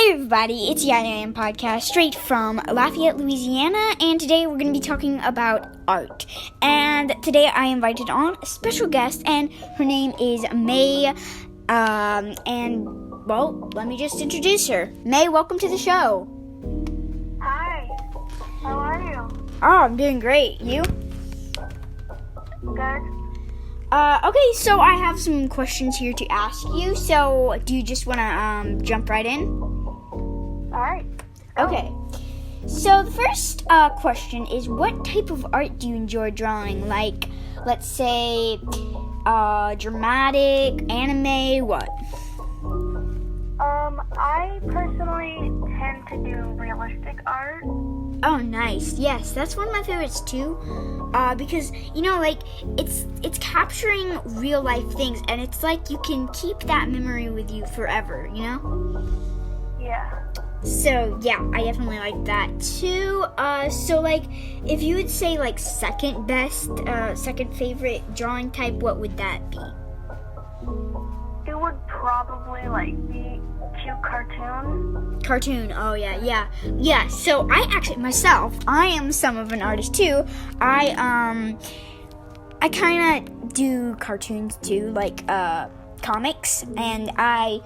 Hey everybody, it's YayaLand Podcast straight from Lafayette, Louisiana, and today we're going to be talking about art. And today I invited on a special guest, and her name is May, let me just introduce her. May, welcome to the show. Hi, how are you? Oh, I'm doing great. You? Good. Okay, so I have some questions here to ask you, so do you just want to jump right in? Alright. Okay, so the first question is, what type of art do you enjoy drawing? Like, let's say, dramatic, anime, what? I personally tend to do realistic art. Oh, nice. Yes, that's one of my favorites too. Because it's capturing real life things, and it's like you can keep that memory with you forever. Yeah. So yeah, I definitely like that too. So if you would say second best, second favorite drawing type, what would that be? It would probably be cute cartoon. Cartoon. Oh yeah. So I am some of an artist too. I kind of do cartoons too, comics, and I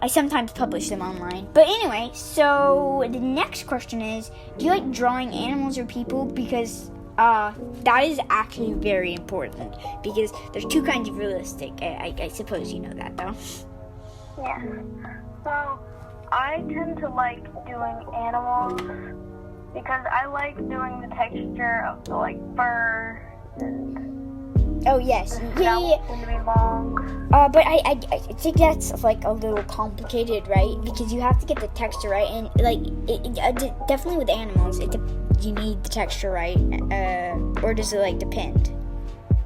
sometimes publish them online. But anyway, so the next question is, do you like drawing animals or people? Because that is actually very important, because there's two kinds of realistic. I suppose you know that, though. Yeah. So I tend to like doing animals because I like doing the texture of the fur and Oh yes, yeah. to be long. But I think that's a little complicated, right? Because you have to get the texture right, and definitely with animals, you need the texture right, or does it depend?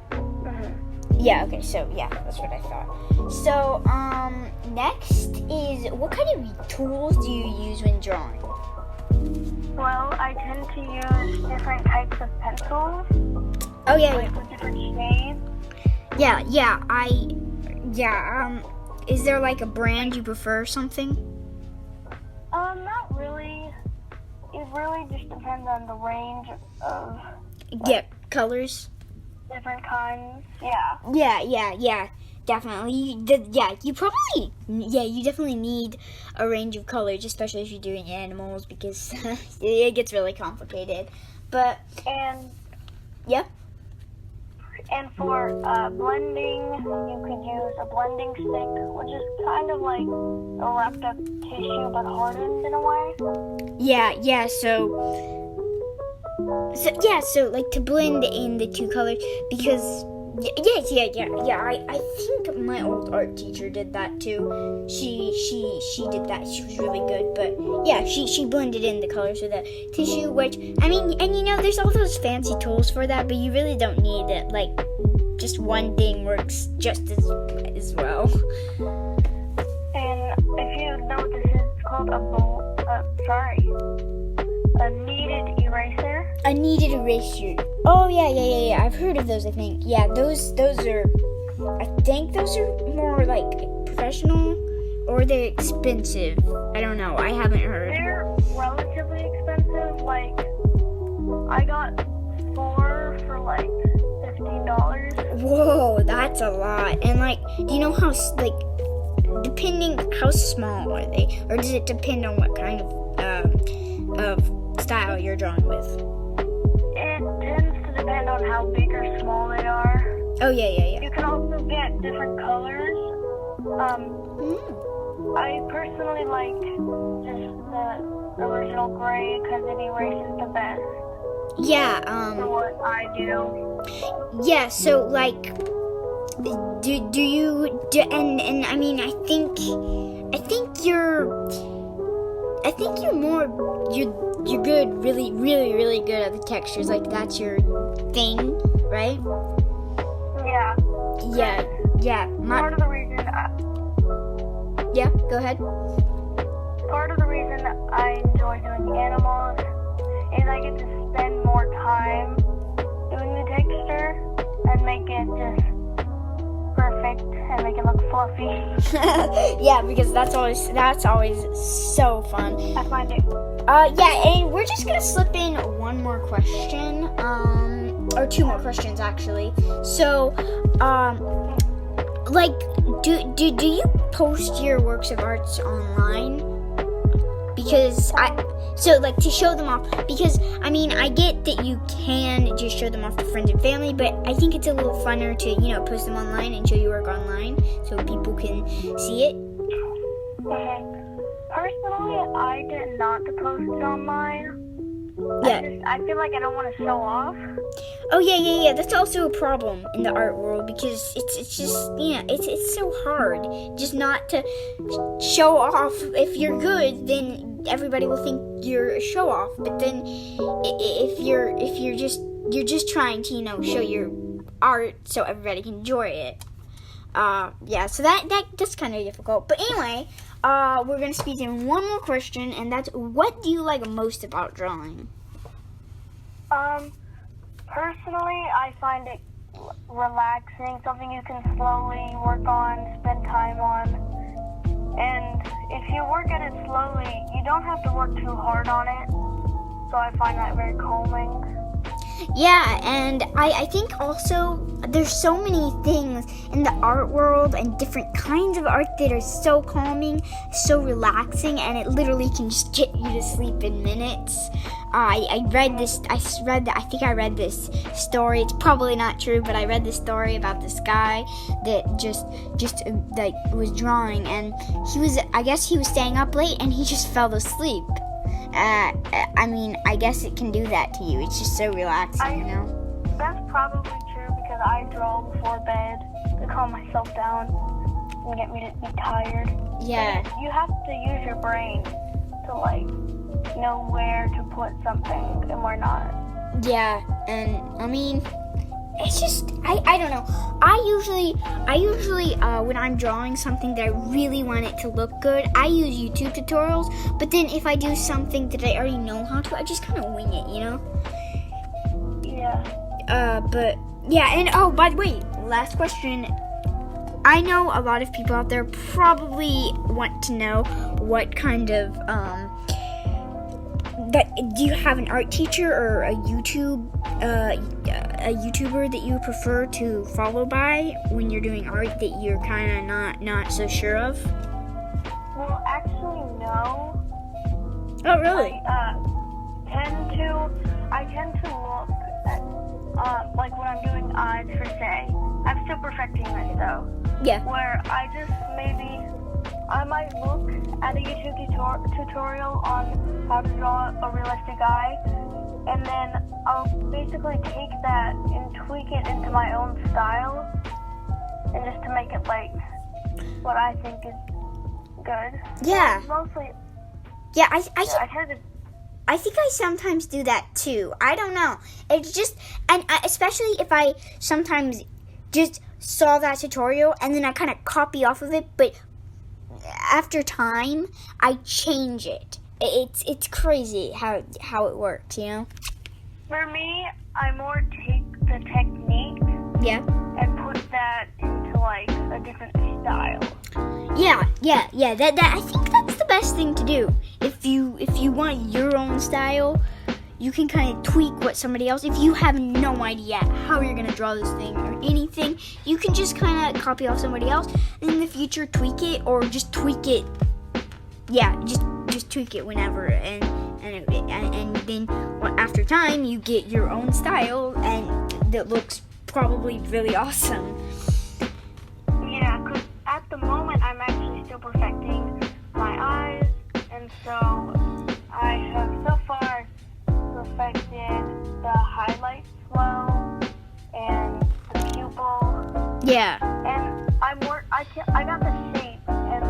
Mm-hmm. Yeah. Okay. So yeah, that's what I thought. So next is, what kind of tools do you use when drawing? Well, I tend to use different types of pencils. Oh yeah. With different shades. Yeah. Is there a brand you prefer or something? Not really. It really just depends on the range of Colors. different kinds. Yeah. Definitely. You definitely need a range of colors, especially if you're doing animals, because it gets really complicated. But And for blending, you could use a blending stick, which is kind of like a wrapped up tissue but hardened in a way. So to blend in the two colors, because I think my old art teacher did that too. She did that. She was really good, but yeah, she blended in the colors with the tissue, which there's all those fancy tools for that, but you really don't need it. Just one thing works just as well. And if you know what this is, it's called a kneaded eraser. A kneaded eraser. Oh yeah. I've heard of those. I think those are. I think those are more professional, or they're expensive. I don't know. I haven't heard. They're relatively expensive. I got 4 for $15. Whoa, that's a lot. And do you know how depending how small are they, or does it depend on what kind of style you're drawing with? It tends to depend on how big or small they are. Oh yeah. You can also get different colors. I personally like just the original gray because it erases the best. Yeah. For what I do. Yeah. So do you and I mean I think you're good, really good at the textures. That's your thing, right? Yeah. Part of the reason. Yeah. Go ahead. Part of the reason I enjoy doing animals is I get to spend more time doing the texture and make it just perfect. perfect and make it look fluffy. Yeah, because that's always so fun. I find it. Yeah, and we're just gonna slip in one more question, or two more questions actually. So, like, do you post your works of arts online? Because to show them off, because I mean, I get that you can just show them off to friends and family, but I think it's a little funner to, post them online and show your work online so people can see it. Personally, I tend not to post it online. Yeah. I feel like I don't want to show off. Oh yeah. That's also a problem in the art world because it's just it's so hard just not to show off. If you're good, then everybody will think you're a show off. But then if you're just trying to show your art so everybody can enjoy it. So that's kind of difficult. But anyway, we're gonna squeeze in one more question, and that's, what do you like most about drawing? Personally, I find it relaxing, something you can slowly work on, spend time on. And if you work at it slowly, you don't have to work too hard on it. So I find that very calming. Yeah, and I think also there's so many things in the art world and different kinds of art that are so calming, so relaxing, and it literally can just get you to sleep in minutes. I read this story. It's probably not true, but I read this story about this guy that just like was drawing, and I guess he was staying up late and he just fell asleep. I mean, I guess it can do that to you. It's just so relaxing, That's probably true because I draw before bed to calm myself down and get me to be tired. Yeah. But you have to use your brain to know where to put something and where not. Yeah, and I mean, it's just I don't know. I usually when I'm drawing something that I really want it to look good, I use YouTube tutorials. But then if I do something that I already know how to, I just kind of wing it, Yeah. But yeah, and oh, by the way, last question. I know a lot of people out there probably want to know what kind of do you have an art teacher or a YouTuber that you prefer to follow by when you're doing art that you're kind of not so sure of? Well, actually, no. Oh, really? I tend to look at, like when I'm doing eyes per se. I'm still perfecting this though. Yeah. Where I might look at a YouTube tutorial on how to draw a realistic eye, and then I'll basically take that and tweak it into my own style, and just to make it like what I think is good. Yeah. Mostly. Yeah, I tend to. I think I sometimes do that too. I don't know. It's just, especially if I sometimes just saw that tutorial and then I kind of copy off of it, but after time, I change it. It's crazy how it works, For me, I more take the technique and put that into like a different style. Yeah. That I think that's the best thing to do. If you want your own style, you can kind of tweak what somebody else. If you have no idea how you're gonna draw this thing or anything, you can just kind of copy off somebody else, and in the future tweak it, or just tweak it. Yeah, just tweak it whenever, and then after time you get your own style, and that looks probably really awesome. Yeah, because at the moment I'm actually still perfecting my eyes, and so I have so far perfected the highlight flow and the pupil. Yeah. And I got the shape, and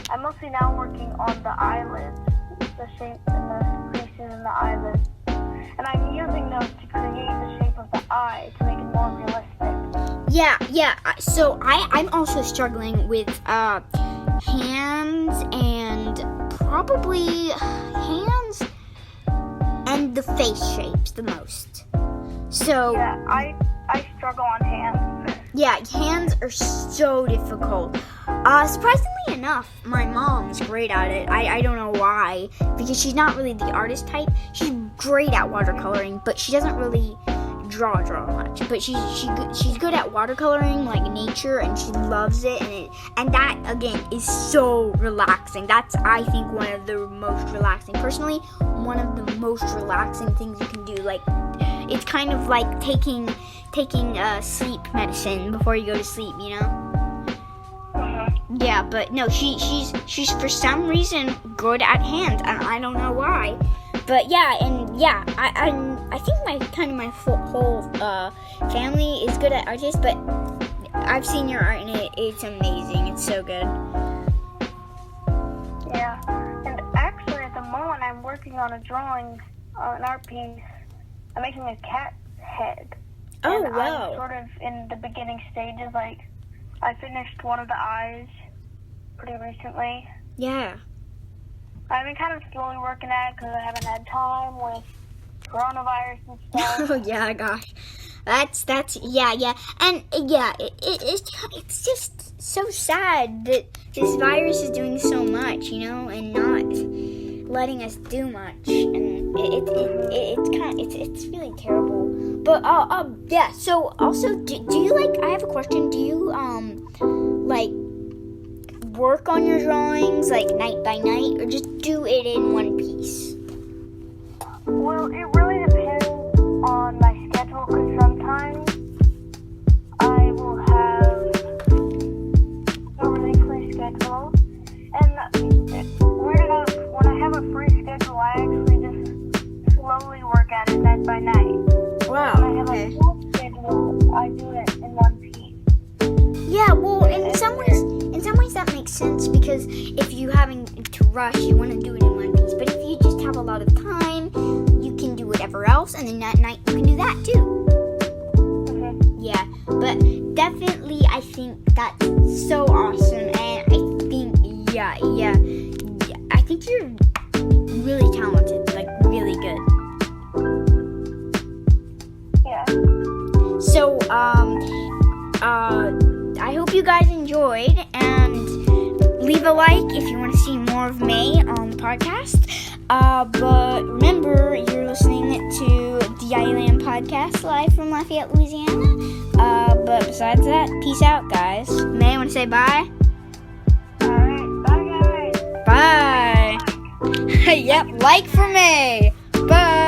I'm mostly now working on the eyelids, the shape and the creases in the eyelids. And I'm using those to create the shape of the eye to make it more realistic. Yeah. So I'm also struggling with hands and probably hands and the face shapes the most. So yeah, I struggle on hands. Yeah, hands are so difficult. Surprisingly enough, my mom's great at it. I don't know why, because she's not really the artist type. She's great at watercoloring, but she doesn't really draw much. But she's good at watercoloring, like nature, and she loves it. And that again is so relaxing. That's, I think, one of the most relaxing. Personally, one of the most relaxing things you can do. Like, it's kind of like taking sleep medicine before you go to sleep, you know? Yeah, but no, she's for some reason good at hands, and I don't know why. But yeah, I think my whole family is good at artists. But I've seen your art, and it's amazing. It's so good. Yeah, and actually at the moment I'm working on a drawing, an art piece. I'm making a cat head. Oh, and wow. I'm sort of in the beginning stages. Like, I finished one of the eyes pretty recently. Yeah. I've been kind of slowly working at it because I haven't had time with coronavirus and stuff. Oh yeah, gosh, that's yeah, and yeah, it's just so sad that this virus is doing so much, you know, and not letting us do much, and it's really terrible. But yeah. So also, do you like? I have a question. Do you like work on your drawings like night by night, or just do it in one piece? Well, it really depends on my schedule, because sometimes I will have a really free schedule, and weird enough, when I have a free schedule, I actually just slowly work at it night by night. Wow. When I have a full schedule, I do it in one piece. Yeah, well, in some ways that makes sense, because if you having to rush, you want to do it in one piece. But if you just have a lot of time, you can do whatever else, and then at night you can do that too. Mm-hmm. Yeah, but definitely I think that's so awesome, and I think yeah, I think you're really talented, like really good. Yeah. So I hope you guys enjoyed, and leave a like if you want to see more of May on the podcast. But remember, you're listening to the YayaLand Podcast live from Lafayette, Louisiana. But besides that, peace out, guys. May, I want to say bye? Alright, bye guys. Bye. Yep, like for May. Bye.